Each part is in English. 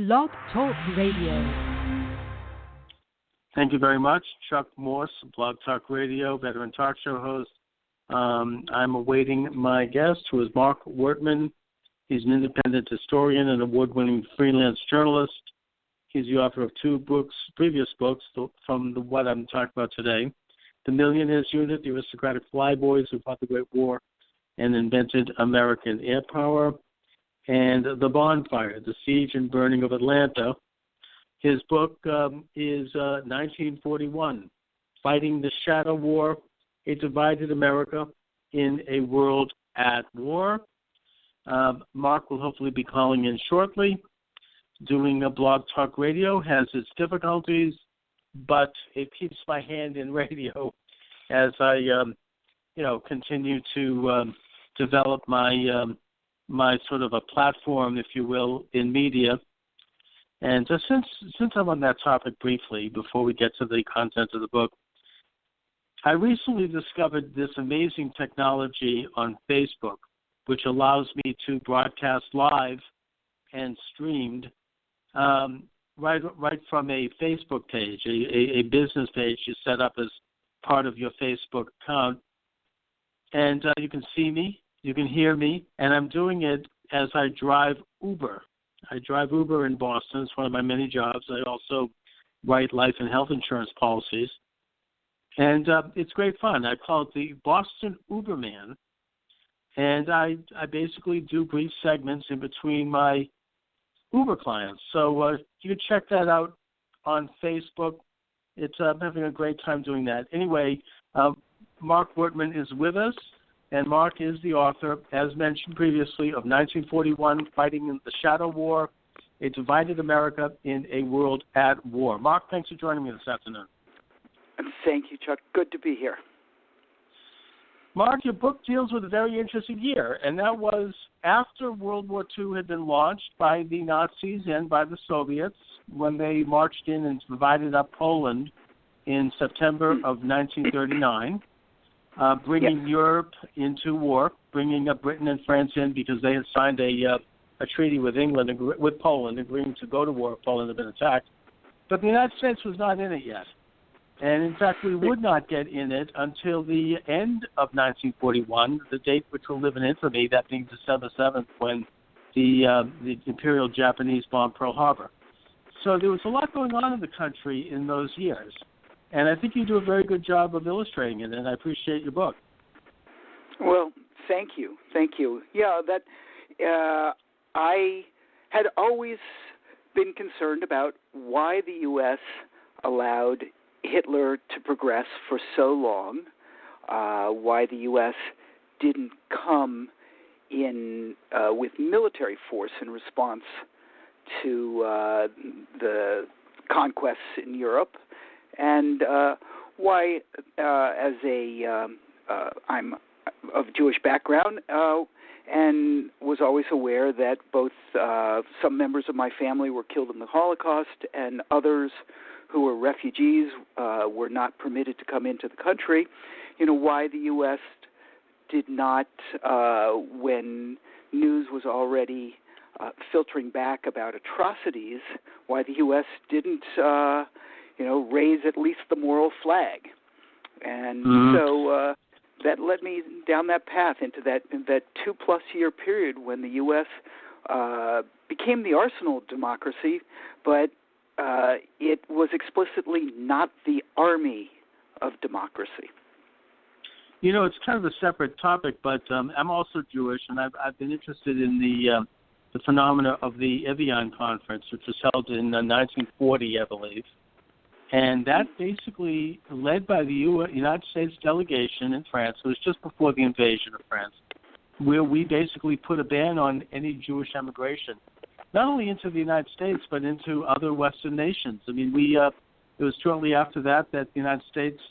Blog Talk Radio. Thank you very much. Chuck Morse, Blog Talk Radio, veteran talk show host. I'm awaiting my guest, who is Marc Wortman. He's an independent historian and award-winning freelance journalist. He's the author of two books, previous books, from what I'm talking about today: The Millionaires Unit, The Aristocratic Flyboys Who Fought the Great War and Invented American Air Power, and The Bonfire, The Siege and Burning of Atlanta. His book is 1941, Fighting the Shadow War, A Divided America in a World at War. Marc will hopefully be calling in shortly. Doing a Blog Talk Radio has its difficulties, but it keeps my hand in radio as I, continue to develop my my sort of a platform, if you will, in media. And since I'm on that topic briefly, before we get to the content of the book, I recently discovered this amazing technology on Facebook, which allows me to broadcast live and streamed right from a Facebook page, a business page you set up as part of your Facebook account. And you can see me, you can hear me, and I'm doing it as I drive Uber. I drive Uber in Boston. It's one of my many jobs. I also write life and health insurance policies. And it's great fun. I call it the Boston Uberman. And I basically do brief segments in between my Uber clients. So you can check that out on Facebook. I'm having a great time doing that. Anyway, Marc Wortman is with us, and Marc is the author, as mentioned previously, of 1941, Fighting the Shadow War, A Divided America in a World at War. Marc, thanks for joining me this afternoon. Thank you, Chuck. Good to be here. Marc, your book deals with a very interesting year, and that was after World War II had been launched by the Nazis and by the Soviets when they marched in and divided up Poland in September of 1939, bringing Europe into war, bringing up Britain and France in because they had signed a treaty with England, with Poland, agreeing to go to war if Poland had been attacked. But the United States was not in it yet. And, in fact, we would not get in it until the end of 1941, the date which will live in infamy, that being December 7th, when the Imperial Japanese bombed Pearl Harbor. So there was a lot going on in the country in those years. And I think you do a very good job of illustrating it, and I appreciate your book. Well, thank you. Thank you. Yeah, I had always been concerned about why the U.S. allowed Hitler to progress for so long, why the U.S. didn't come in with military force in response to the conquests in Europe, and why, as I'm of Jewish background, and was always aware that both some members of my family were killed in the Holocaust and others who were refugees were not permitted to come into the country, why the U.S. did not, when news was already filtering back about atrocities, why the U.S. didn't, raise at least the moral flag. And so that led me down that path into that 2+ year period when the U.S. Became the arsenal of democracy, but it was explicitly not the army of democracy. It's kind of a separate topic, but I'm also Jewish, and I've been interested in the phenomena of the Evian Conference, which was held in 1940, I believe. And that basically led by the United States delegation in France. It was just before the invasion of France, where we basically put a ban on any Jewish emigration, not only into the United States, but into other Western nations. I mean, it was shortly after that the United States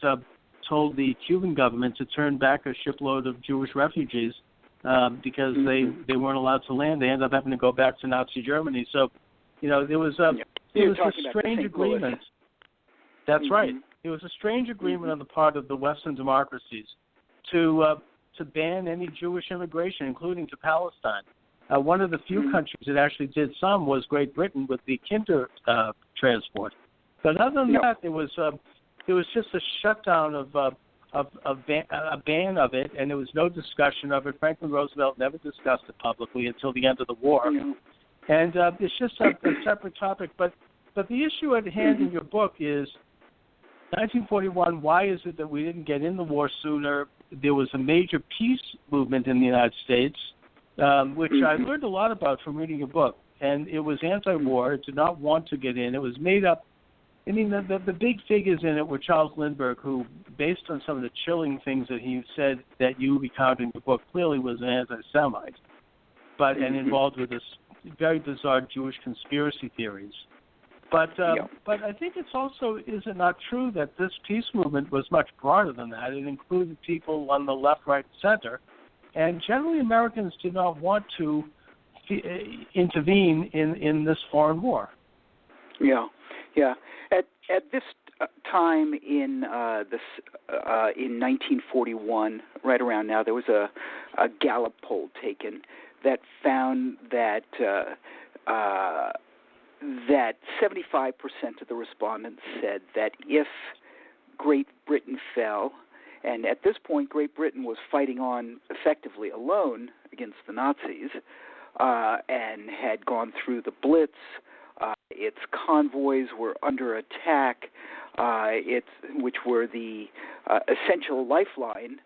told the Cuban government to turn back a shipload of Jewish refugees because they weren't allowed to land. They ended up having to go back to Nazi Germany. So, there was a strange agreement. That's right. It was a strange agreement on the part of the Western democracies to ban any Jewish immigration, including to Palestine. One of the few countries that actually did some was Great Britain with the Kinder transport. But other than that, there was just a shutdown of a ban of it, and there was no discussion of it. Franklin Roosevelt never discussed it publicly until the end of the war. And it's just a separate topic. But the issue at hand in your book is 1941, why is it that we didn't get in the war sooner? There was a major peace movement in the United States, which I learned a lot about from reading your book. And it was anti-war. It did not want to get in. It was made up. I mean, the big figures in it were Charles Lindbergh, who, based on some of the chilling things that he said that you recount in your book, clearly was an anti-Semite, and involved with this very bizarre Jewish conspiracy theories. But I think it's also, is it not true that this peace movement was much broader than that? It included people on the left, right, and center, and generally Americans did not want to intervene in this foreign war. Yeah. At this time in 1941, right around now, there was a Gallup poll taken that found that 75% of the respondents said that if Great Britain fell, and at this point Great Britain was fighting on effectively alone against the Nazis, and had gone through the Blitz. Its convoys were under attack, which were the essential lifeline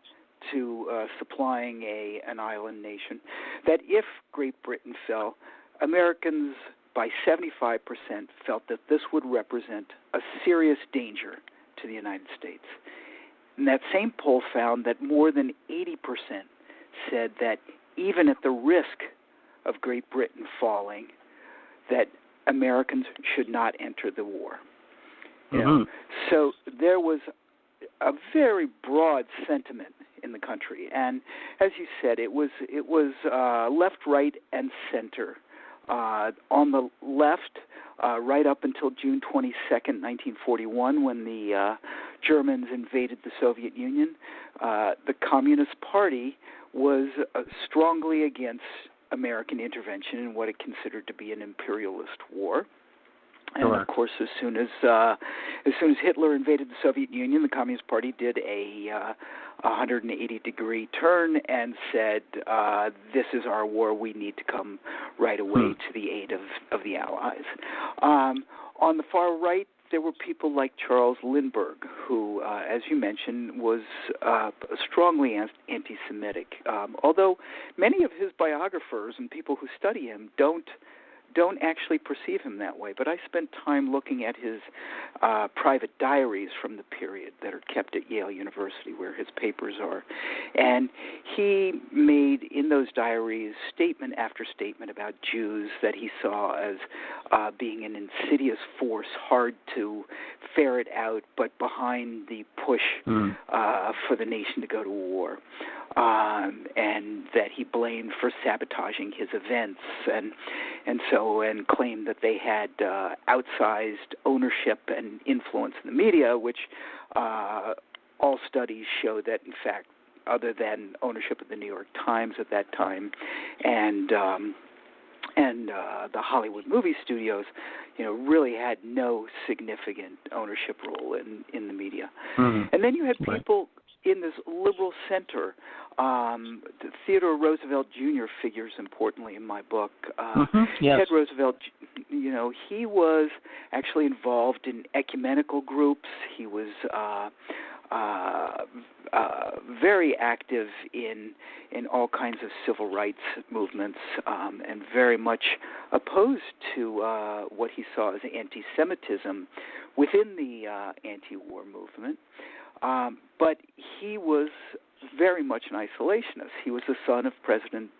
to supplying an island nation, that if Great Britain fell, Americans by 75% felt that this would represent a serious danger to the United States. And that same poll found that more than 80% said that even at the risk of Great Britain falling, that Americans should not enter the war. You know? So there was a very broad sentiment in the country, and as you said, it was left, right, and center. On the left, right up until June 22nd, 1941, when the Germans invaded the Soviet Union, the Communist Party was strongly against American intervention in what it considered to be an imperialist war. And of course, as soon as Hitler invaded the Soviet Union, the Communist Party did a 180-degree turn and said, "This is our war. We need to come right away to the aid of the Allies." On the far right, there were people like Charles Lindbergh, who, as you mentioned, was strongly anti-Semitic. Although many of his biographers and people who study him don't actually perceive him that way. But I spent time looking at his private diaries from the period that are kept at Yale University, where his papers are. And he made in those diaries statement after statement about Jews that he saw as being an insidious force, hard to ferret out, but behind the push for the nation to go to war. And that he blamed for sabotaging his events, and claimed that they had outsized ownership and influence in the media, which all studies show that, in fact, other than ownership of the New York Times at that time, and the Hollywood movie studios, really had no significant ownership role in the media. And then you had people in this liberal center. Theodore Roosevelt Jr. figures importantly in my book. Ted Roosevelt, he was actually involved in ecumenical groups. He was very active in all kinds of civil rights movements, and very much opposed to what he saw as anti-Semitism within the anti-war movement. But he was very much an isolationist. He was the son of President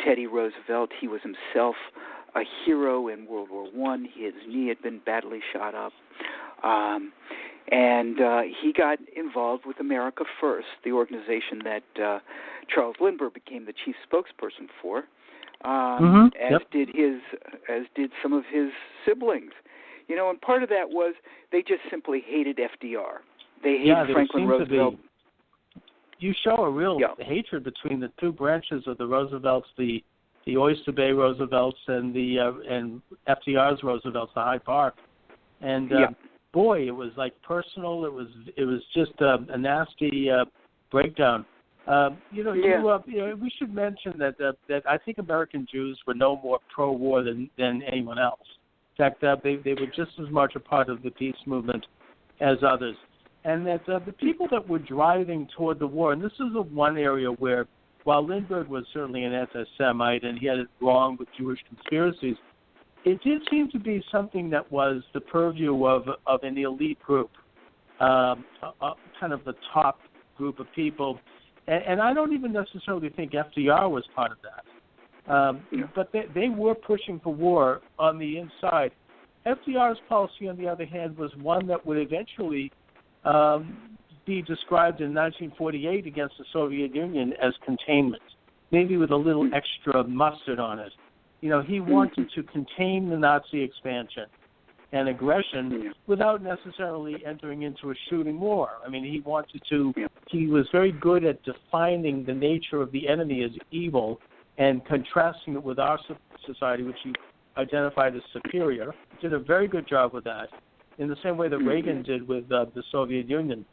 Teddy Roosevelt. He was himself a hero in World War I. His knee had been badly shot up. And he got involved with America First, the organization that Charles Lindbergh became the chief spokesperson for, as did some of his siblings. And part of that was they just simply hated FDR. They hated Franklin Roosevelt. You show a real hatred between the two branches of the Roosevelts, the the Oyster Bay Roosevelts and the and FDR's Roosevelts, the Hyde Park, and boy, it was like personal. It was just a nasty breakdown. We should mention that I think American Jews were no more pro-war than anyone else. In fact, they were just as much a part of the peace movement as others, and that the people that were driving toward the war, and this is the one area where, while Lindbergh was certainly an anti-Semite and he had it wrong with Jewish conspiracies, it did seem to be something that was the purview of an elite group, kind of the top group of people. And I don't even necessarily think FDR was part of that. But they were pushing for war on the inside. FDR's policy, on the other hand, was one that would eventually be described in 1948 against the Soviet Union as containment, maybe with a little extra mustard on it. He wanted to contain the Nazi expansion and aggression without necessarily entering into a shooting war. I mean, he wanted to. He was very good at defining the nature of the enemy as evil and contrasting it with our society, which he identified as superior. He did a very good job with that, in the same way that Reagan did with the Soviet Union.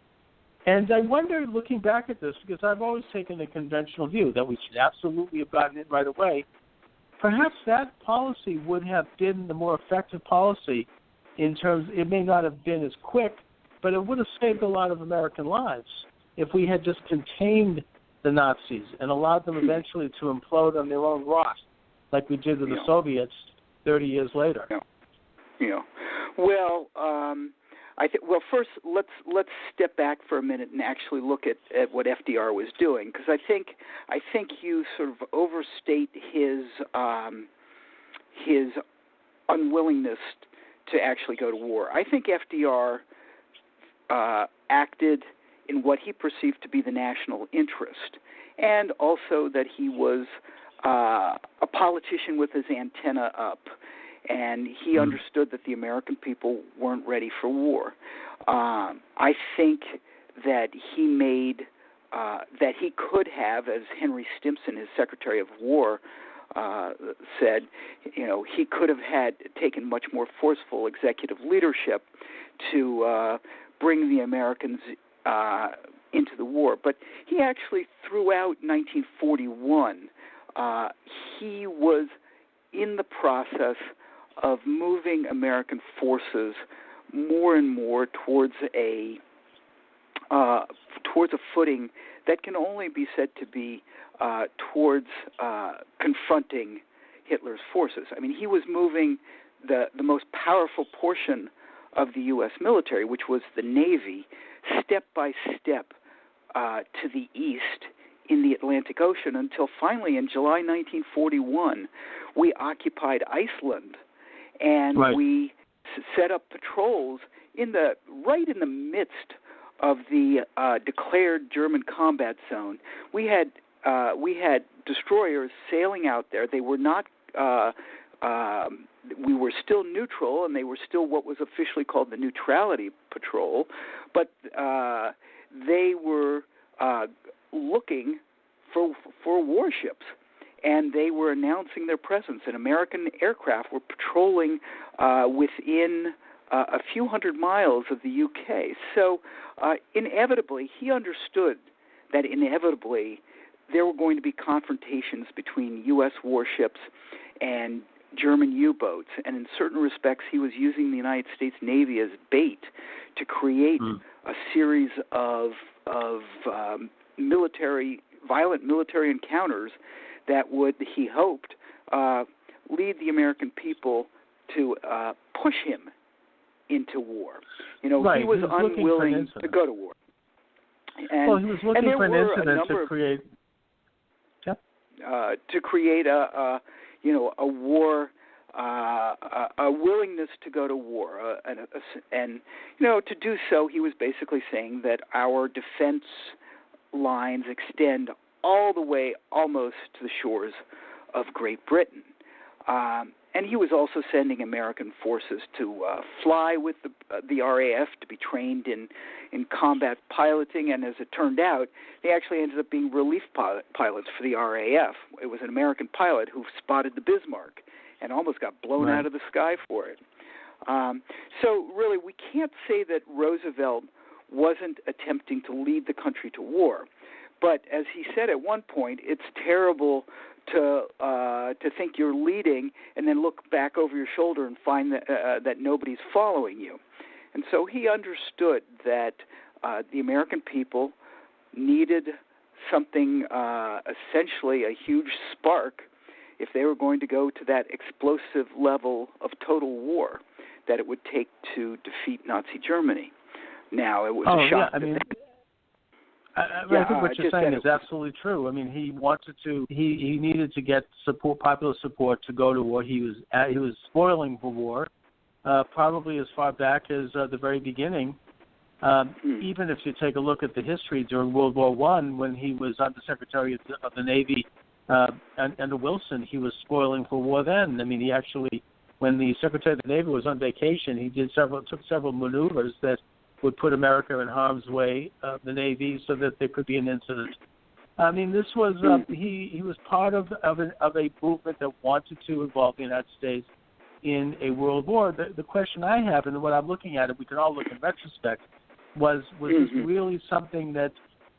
And I wonder, looking back at this, because I've always taken the conventional view that we should absolutely have gotten it right away, perhaps that policy would have been the more effective policy in terms, it may not have been as quick, but it would have saved a lot of American lives if we had just contained the Nazis and allowed them eventually to implode on their own rot, like we did with the Soviets 30 years later. Well, first let's step back for a minute and actually look at what FDR was doing, because I think you sort of overstate his unwillingness to actually go to war. I think FDR acted in what he perceived to be the national interest, and also that he was a politician with his antenna up, and he understood that the American people weren't ready for war. I think that he made that he could have, as Henry Stimson, his Secretary of War, said, he could have taken much more forceful executive leadership to bring the Americans into the war. But he actually, throughout 1941, he was in the process of moving American forces more and more towards a footing that can only be said to be towards confronting Hitler's forces. I mean, he was moving the most powerful portion of the U.S. military, which was the Navy, step by step to the east in the Atlantic Ocean, until finally in July 1941 we occupied Iceland, and we set up patrols right in the midst of the declared German combat zone. We had destroyers sailing out there. They were not. We were still neutral, and they were still what was officially called the Neutrality Patrol, but they were looking for warships, and they were announcing their presence. And American aircraft were patrolling within a few hundred miles of the UK. So inevitably, he understood that inevitably there were going to be confrontations between U.S. warships and German U-boats, and in certain respects he was using the United States Navy as bait to create a series of violent military encounters that would, he hoped, lead the American people to push him into war. He was unwilling to go to war. And, he was looking for an incident to create. To create a war, a willingness to go to war, and to do so, he was basically saying that our defense lines extend all the way almost to the shores of Great Britain, And he was also sending American forces to fly with the RAF to be trained in combat piloting. And as it turned out, they actually ended up being relief pilots for the RAF. It was an American pilot who spotted the Bismarck and almost got blown out of the sky for it. So really, we can't say that Roosevelt wasn't attempting to lead the country to war. But as he said at one point, it's terrible to think you're leading and then look back over your shoulder and find that nobody's following you. And so he understood that the American people needed something, essentially a huge spark, if they were going to go to that explosive level of total war that it would take to defeat Nazi Germany. Now, it was a shock. I think what you're saying is absolutely true. I mean, he wanted to. He needed to get popular support to go to war. He was spoiling for war, probably as far back as the very beginning. Even if you take a look at the history during World War I, when he was Undersecretary of the Navy under Wilson, he was spoiling for war then. I mean, he actually, when the Secretary of the Navy was on vacation, he took several maneuvers that would put America in harm's way, the Navy, so that there could be an incident. I mean, this was he was part of a movement that wanted to involve the United States in a world war. The question I have, and what I'm looking at, and we can all look in retrospect, was this really something that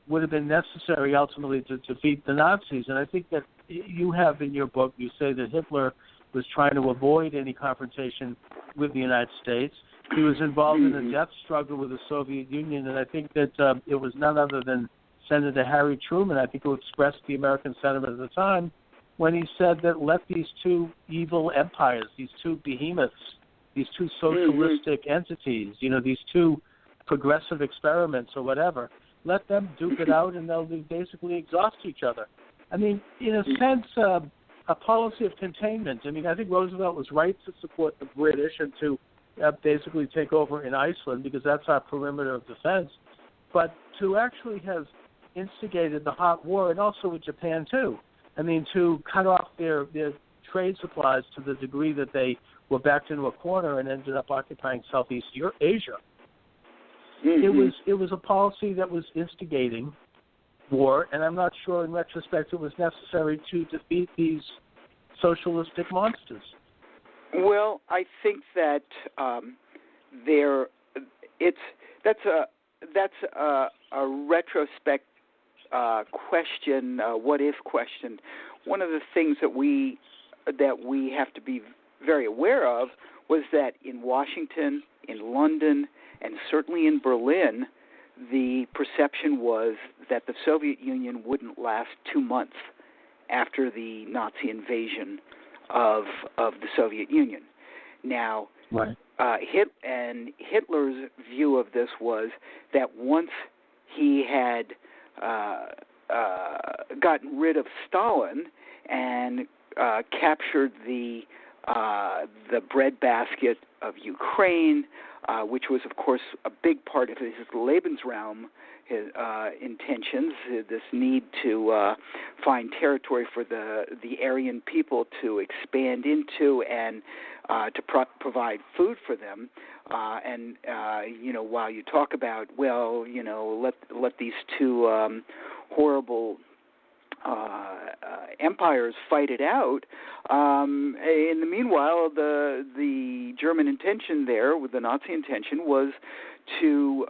would have been necessary ultimately to defeat the Nazis? And I think that you have in your book, you say that Hitler was trying to avoid any confrontation with the United States. He was involved in a death struggle with the Soviet Union, and I think that it was none other than Senator Harry Truman, I think, who expressed the American sentiment at the time when he said that let these two evil empires, these two behemoths, these two socialistic entities, these two progressive experiments or whatever, let them duke it out and they'll basically exhaust each other. I mean, in a sense, a policy of containment. I mean, I think Roosevelt was right to support the British and to basically take over in Iceland because that's our perimeter of defense. But to actually have instigated the hot war, and also with Japan too, I mean, to cut off their trade supplies to the degree that they were backed into a corner and ended up occupying Southeast Asia. It was a policy that was instigating war, and I'm not sure in retrospect it was necessary to defeat these socialistic monsters. Well, I think that that's a retrospect question, what if question. One of the things that we have to be very aware of was that in Washington, in London, and certainly in Berlin, the perception was that the Soviet Union wouldn't last 2 months after the Nazi invasion of the Soviet Union. Now, Hitler's view of this was that once he had gotten rid of Stalin and captured the breadbasket of Ukraine, which was, of course, a big part of his Lebensraum, his intentions, this need to find territory for the Aryan people to expand into and to provide food for them. While you talk about, let these two horrible empires fight it out. In the meanwhile, the German intention there, with the Nazi intention, was to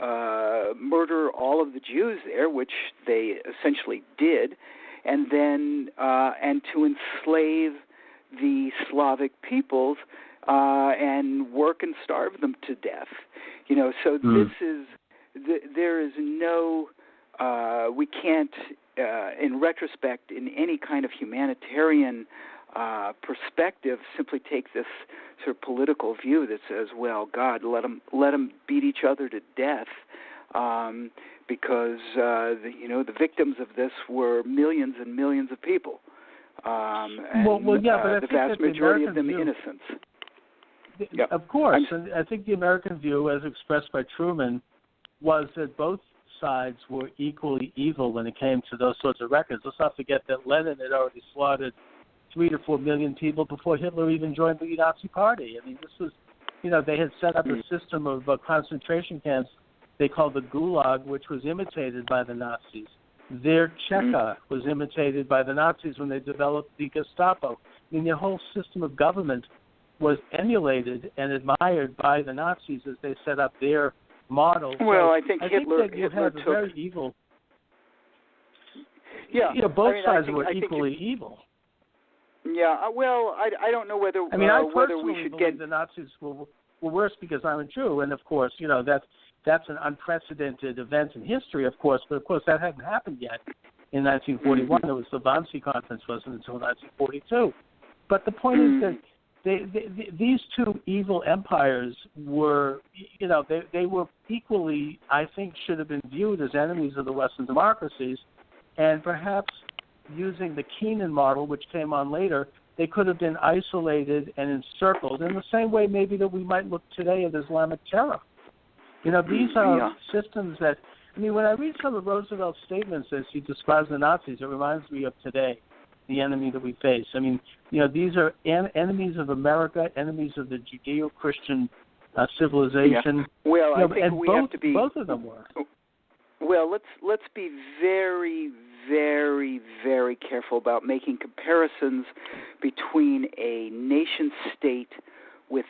murder all of the Jews there, which they essentially did, and then and to enslave the Slavic peoples and work and starve them to death. So this is there is no we can't. In retrospect, in any kind of humanitarian perspective, simply take this sort of political view that says, "Well, God, let them beat each other to death," because the victims of this were millions and millions of people, and but the vast majority of them innocents. Of course, and I think the American view, as expressed by Truman, was that both sides were equally evil when it came to those sorts of records. Let's not forget that Lenin had already slaughtered 3 to 4 million people before Hitler even joined the Nazi Party. I mean, this was, they had set up a system of concentration camps they called the Gulag, which was imitated by the Nazis. Their Cheka was imitated by the Nazis when they developed the Gestapo. I mean, their whole system of government was emulated and admired by the Nazis as they set up their model. Well, so I think Hitler had took... a very evil... Yeah, both sides were equally evil. Yeah, well, I don't know whether I mean, I whether personally we should believe get the Nazis were worse because I'm a Jew, and of course, that's an unprecedented event in history, of course, but of course that hadn't happened yet in 1941. It was the Wannsee Conference wasn't until 1942. But the point is that these two evil empires were, they were equally, I think, should have been viewed as enemies of the Western democracies, and perhaps using the Keenan model, which came on later, they could have been isolated and encircled in the same way maybe that we might look today at Islamic terror. These are systems that, when I read some of Roosevelt's statements as he describes the Nazis, it reminds me of today, the enemy that we face. These are enemies of America, enemies of the Judeo-Christian civilization. Yeah. Well, I think and we both, have to be... Both of them were. Well, let's be very, very, very careful about making comparisons between a nation state with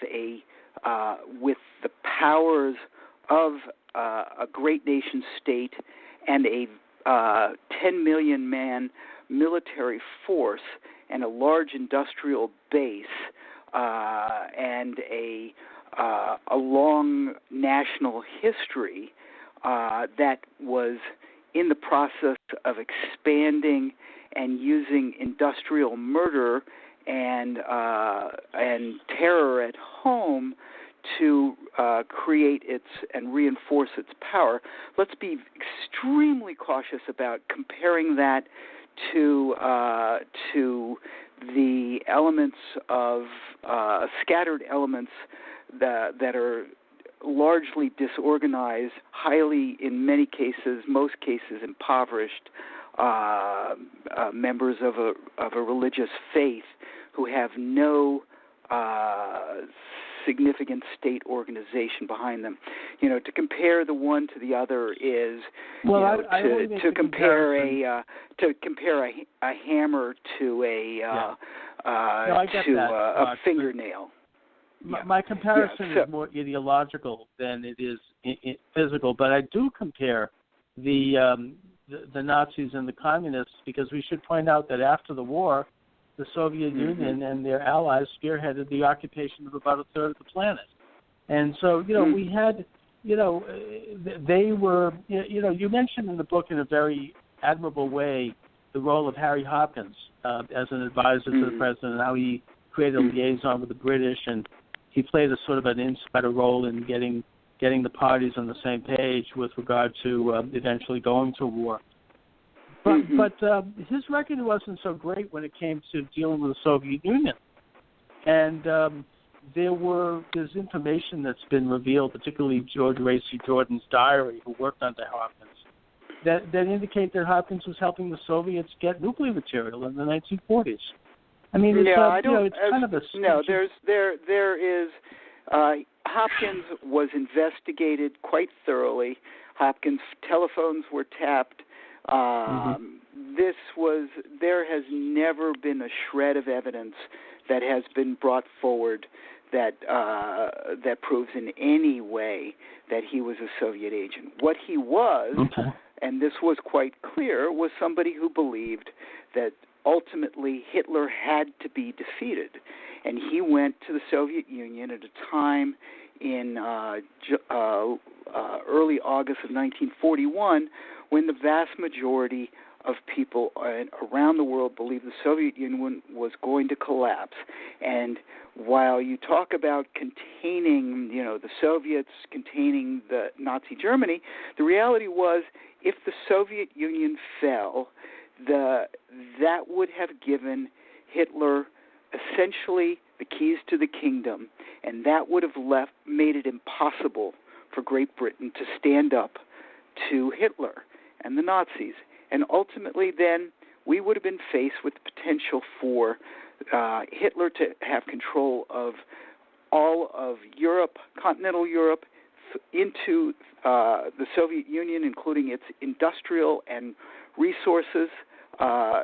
with the powers of a great nation state and a 10 million man military force and a large industrial base and a long national history that was in the process of expanding and using industrial murder and terror at home to create and reinforce its power. Let's be extremely cautious about comparing that to the elements of scattered elements that are largely disorganized, highly, in many cases, most cases, impoverished members of a religious faith who have no significant state organization behind them. To compare the one to the other is to compare a hammer to a fingernail. My comparison is more ideological than it is physical, but I do compare the Nazis and the communists because we should point out that after the war, the Soviet Union and their allies spearheaded the occupation of about a third of the planet. And so, we had, they were, you mentioned in the book in a very admirable way the role of Harry Hopkins as an advisor to the president and how he created a liaison with the British, and he played a sort of an insider role in getting the parties on the same page with regard to eventually going to war. But his record wasn't so great when it came to dealing with the Soviet Union. And there's information that's been revealed, particularly George Racy Jordan's diary, who worked under Hopkins, that indicate that Hopkins was helping the Soviets get nuclear material in the 1940s. It's kind of a... No, there is... Hopkins was investigated quite thoroughly. Hopkins' telephones were tapped. There has never been a shred of evidence that has been brought forward that proves in any way that he was a Soviet agent. What he was, and this was quite clear, was somebody who believed that ultimately Hitler had to be defeated. And he went to the Soviet Union at a time in early August of 1941 when the vast majority of people around the world believed the Soviet Union was going to collapse. And while you talk about containing, the Soviets containing the Nazi Germany, the reality was if the Soviet Union fell, that would have given Hitler essentially the keys to the kingdom, and that would have made it impossible for Great Britain to stand up to Hitler and the Nazis. And ultimately then we would have been faced with the potential for Hitler to have control of all of Europe, continental Europe, into the Soviet Union, including its industrial and resources,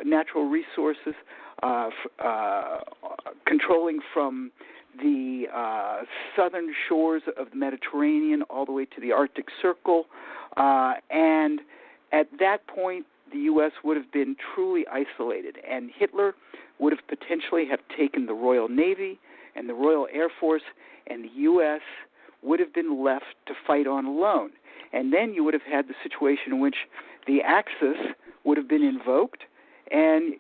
natural resources, controlling from the southern shores of the Mediterranean all the way to the Arctic Circle. And at that point, the U.S. would have been truly isolated, and Hitler would have potentially have taken the Royal Navy and the Royal Air Force, and the U.S. would have been left to fight on alone. And then you would have had the situation in which the Axis would have been invoked, and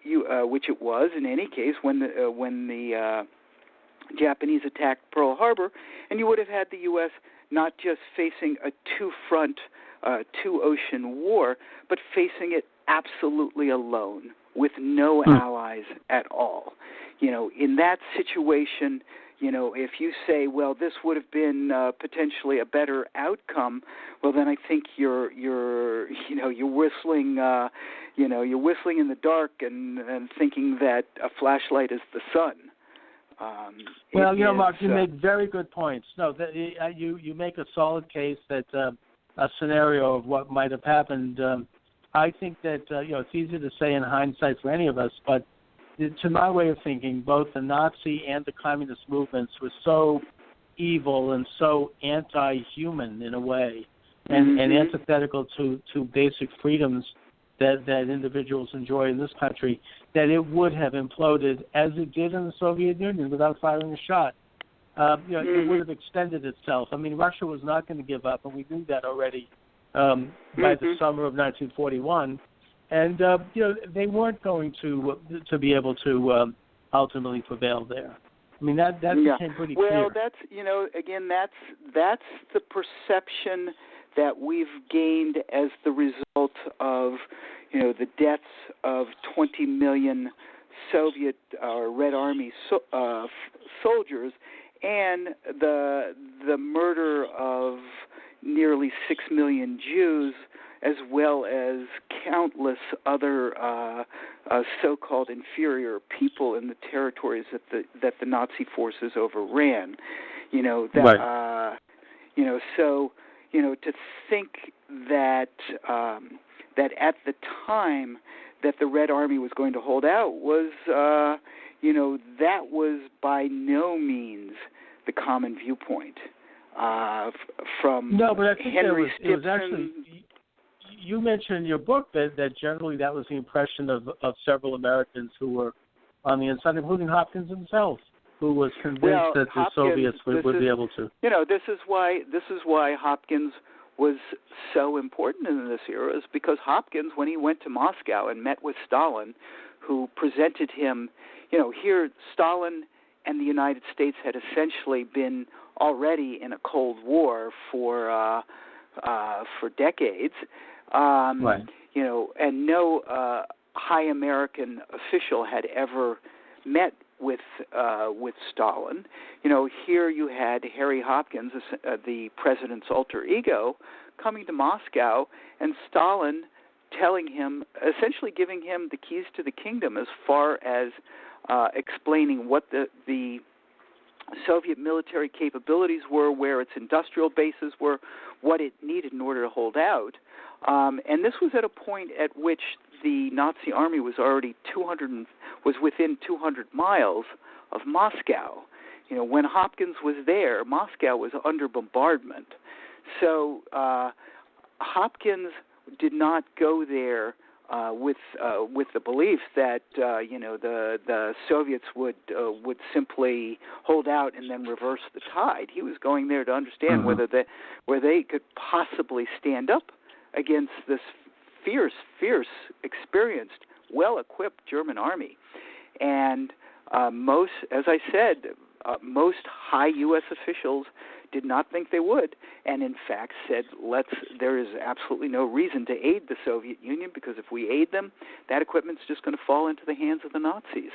which it was in any case when the Japanese attacked Pearl Harbor, and you would have had the U.S. not just facing a two-front, two-ocean war, but facing it absolutely alone with no allies at all. In that situation, if you say, well, this would have been potentially a better outcome, well, then I think you're whistling, you're whistling in the dark and thinking that a flashlight is the sun. Mark, you make very good points. No, you make a solid case that a scenario of what might have happened. I think that it's easy to say in hindsight for any of us, but to my way of thinking, both the Nazi and the communist movements were so evil and so anti-human in a way, and antithetical to basic freedoms that individuals enjoy in this country, that it would have imploded as it did in the Soviet Union without firing a shot. It would have extended itself. I mean, Russia was not going to give up, and we knew that already by the summer of 1941. And they weren't going to be able to ultimately prevail there. I mean, that became pretty clear. Well, that's that's the perception that we've gained as the result of the deaths of 20 million Soviet Red Army soldiers and the murder of nearly 6 million Jews, as well as countless other so-called inferior people in the territories that the Nazi forces overran. To think that that at the time that the Red Army was going to hold out was, that was by no means the common viewpoint from Henry Stimson. It was actually. You mentioned in your book that generally that was the impression of several Americans who were on the inside, including Hopkins himself, who was convinced that the Soviets would be able to. This is why Hopkins was so important in this era, is because Hopkins, when he went to Moscow and met with Stalin, who presented him, here Stalin and the United States had essentially been already in a Cold War for decades. And no high American official had ever met with Stalin. Here you had Harry Hopkins, the president's alter ego, coming to Moscow, and Stalin telling him, essentially giving him the keys to the kingdom as far as explaining what the Soviet military capabilities were, where its industrial bases were, what it needed in order to hold out. And this was at a point at which the Nazi army was already within 200 miles of Moscow. When Hopkins was there, Moscow was under bombardment. So Hopkins did not go there with the belief that the Soviets would simply hold out and then reverse the tide. He was going there to understand where they could possibly stand up against this fierce, experienced, well-equipped German army. And most high U.S. officials did not think they would, and in fact said, there is absolutely no reason to aid the Soviet Union, because if we aid them, that equipment's just going to fall into the hands of the Nazis.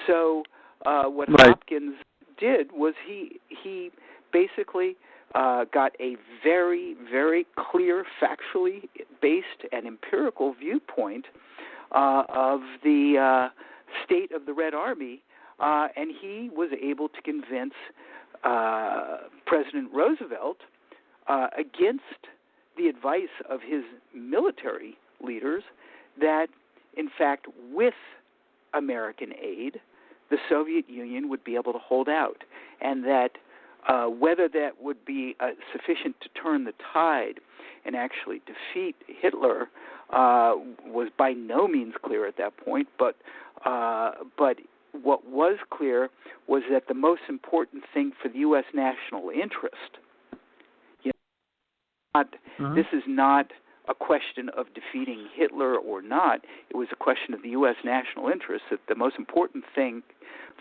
So what Hopkins did was he basically got a very, very clear, factually based and empirical viewpoint of the state of the Red Army and he was able to convince President Roosevelt, against the advice of his military leaders, that, in fact, with American aid, the Soviet Union would be able to hold out, and that whether that would be sufficient to turn the tide and actually defeat Hitler was by no means clear at that point, but what was clear was that the most important thing for the U.S. national interest, this is not a question of defeating Hitler or not. It was a question of the U.S. national interest, that the most important thing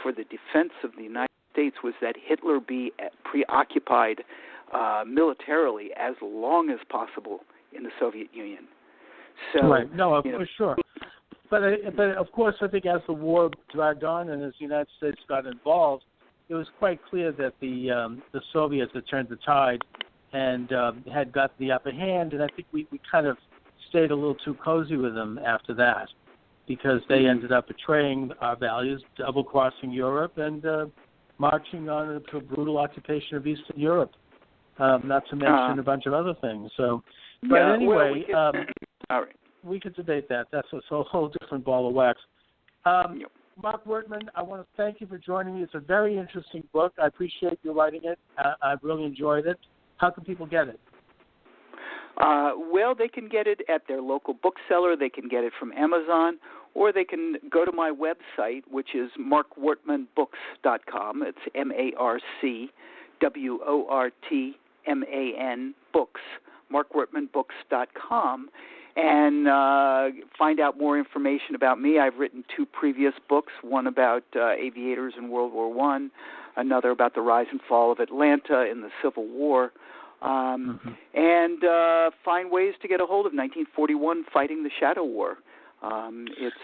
for the defense of the United States was that Hitler be preoccupied militarily as long as possible in the Soviet Union. So, right. No, for sure. But of course, I think as the war dragged on and as the United States got involved, it was quite clear that the Soviets had turned the tide and had got the upper hand, and I think we kind of stayed a little too cozy with them after that, because they ended up betraying our values, double-crossing Europe, and marching on to a brutal occupation of Eastern Europe, not to mention a bunch of other things. So, but anyway, all right. We could debate that. That's a whole different ball of wax. Marc Wortman, I want to thank you for joining me. It's a very interesting book. I appreciate you writing it. I've really enjoyed it. How can people get it? Well, they can get it at their local bookseller. They can get it from Amazon, or they can go to my website, which is marcwortmanbooks.com. It's MarcWortman books, marcwortmanbooks.com, and find out more information about me. I've written 2 previous books, one about aviators in World War I, another about the rise and fall of Atlanta in the Civil War, and find ways to get a hold of 1941 Fighting the Shadow War. It's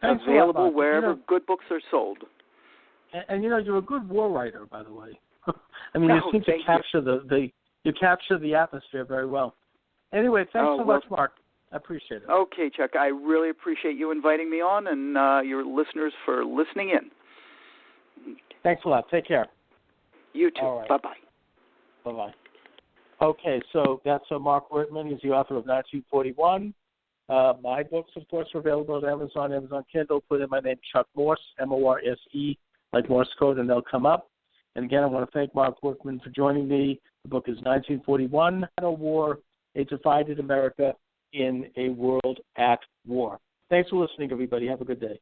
available wherever good books are sold. And you're a good war writer, by the way. I mean, you seem to capture you capture the atmosphere very well. Anyway, thanks so much, Marc. I appreciate it. Okay, Chuck. I really appreciate you inviting me on, and your listeners for listening in. Thanks a lot. Take care. You too. All right. Bye-bye. Bye-bye. Okay, so that's Marc Wortman. He's the author of 1941. My books, of course, are available at Amazon Kindle. Put in my name, Chuck Morse, Morse, like Morse code, and they'll come up. And again, I want to thank Marc Wortman for joining me. The book is 1941, Shadow War, A Divided America in a World at War. Thanks for listening, everybody. Have a good day.